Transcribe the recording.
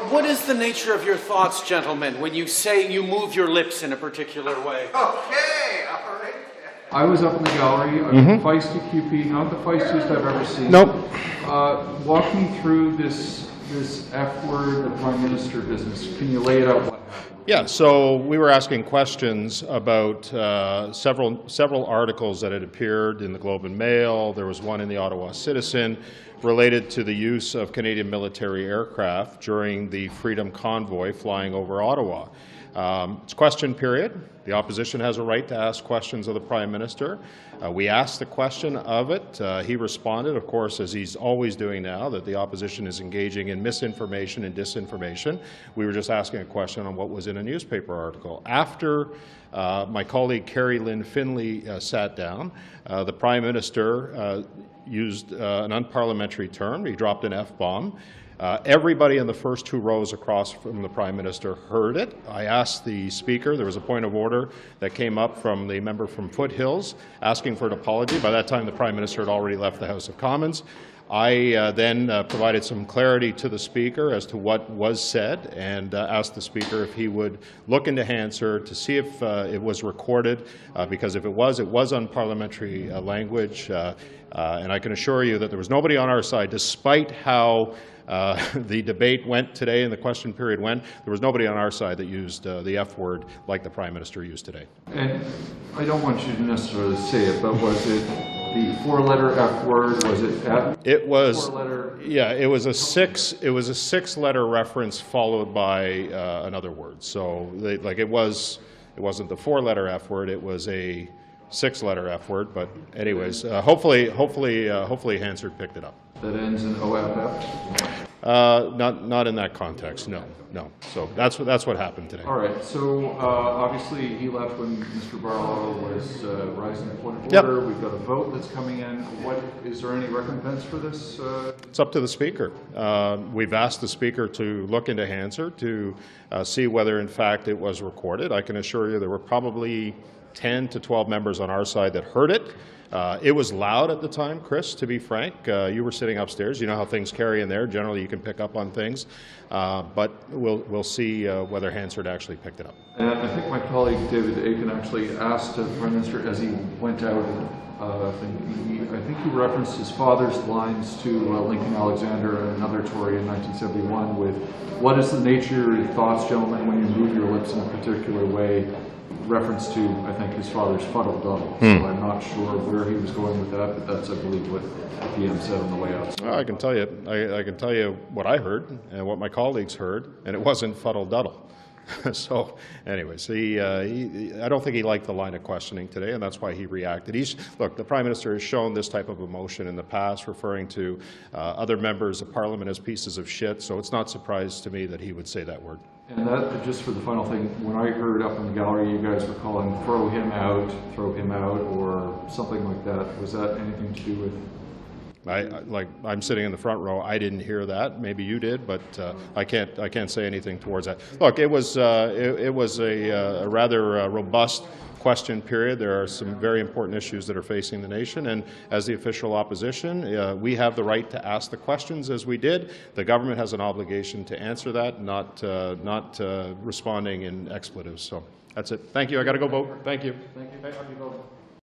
What is the nature of your thoughts, gentlemen, when you say you move your lips in a particular way? Okay, all right. I was up in the gallery. I'm feisty QP, not the feistiest I've ever seen. Nope. Walk me through this F word, the Prime Minister business. Can you lay it out? What happened? Yeah, so we were asking questions about several articles that had appeared in the Globe and Mail. There was one in the Ottawa Citizen related to the use of Canadian military aircraft during the Freedom Convoy flying over Ottawa. It's question period. The opposition has a right to ask questions of the Prime Minister. We asked the question of it. He responded, of course, as he's always doing now, that the opposition is engaging in misinformation and disinformation. We were just asking a question on what was in a newspaper article. After my colleague Carrie Lynn Finley sat down, the Prime Minister used an unparliamentary term. He dropped an F-bomb. Everybody in the first two rows across from the Prime Minister heard it. I asked the Speaker, there was a point of order that came up from the member from Foothills asking for an apology. By that time, the Prime Minister had already left the House of Commons. I then provided some clarity to the Speaker as to what was said and asked the Speaker if he would look into Hansard to see if it was recorded, because if it was unparliamentary language. And I can assure you that there was nobody on our side, despite how the debate went today and the question period went, there was nobody on our side that used the F word like the Prime Minister used today. And I don't want you to necessarily say it, but was it the four-letter F word? Was it F? It was. Four-letter. Yeah, it was a six-letter reference followed by another word. So, it wasn't the four-letter F word. It was a six-letter F word. But anyways, hopefully Hansard picked it up. That ends in OFF? Not in that context, no. So that's what happened today. All right. So obviously he left when Mr. Barlow was rising to point of Yep. order. We've got a vote that's coming in. Is there any recompense for this? It's up to the Speaker. We've asked the Speaker to look into Hansard to see whether in fact it was recorded. I can assure you there were probably 10 to 12 members on our side that heard it. It was loud at the time, Chris, to be frank. You were sitting upstairs. You know how things carry in there. Generally, you can pick up on things. But we'll see whether Hansard actually picked it up. And I think my colleague David Aiken actually asked the Prime Minister as he went out, I think he referenced his father's lines to Lincoln Alexander, another Tory in 1971, with, what is the nature of your thoughts, gentlemen, when you move your lips in a particular way? Reference to, I think, his father's fuddle-duddle. So I'm not sure where he was going with that, but that's, I believe, what the PM said on the way out. Well, I can tell you what I heard and what my colleagues heard, and it wasn't fuddle-duddle. So, anyways, I don't think he liked the line of questioning today, and that's why he reacted. Look, the Prime Minister has shown this type of emotion in the past, referring to other members of Parliament as pieces of shit, so it's not a surprise to me that he would say that word. And that, just for the final thing, when I heard up in the gallery you guys were calling throw him out, or something like that, was that anything to do with? I'm sitting in the front row. I didn't hear that. Maybe you did, but I can't say anything towards that. Look, it was a rather robust question period. There are some very important issues that are facing the nation, and as the official opposition, we have the right to ask the questions as we did. The government has an obligation to answer that, not responding in expletives. So that's it. Thank you. I got to go vote. Thank you. Thank you.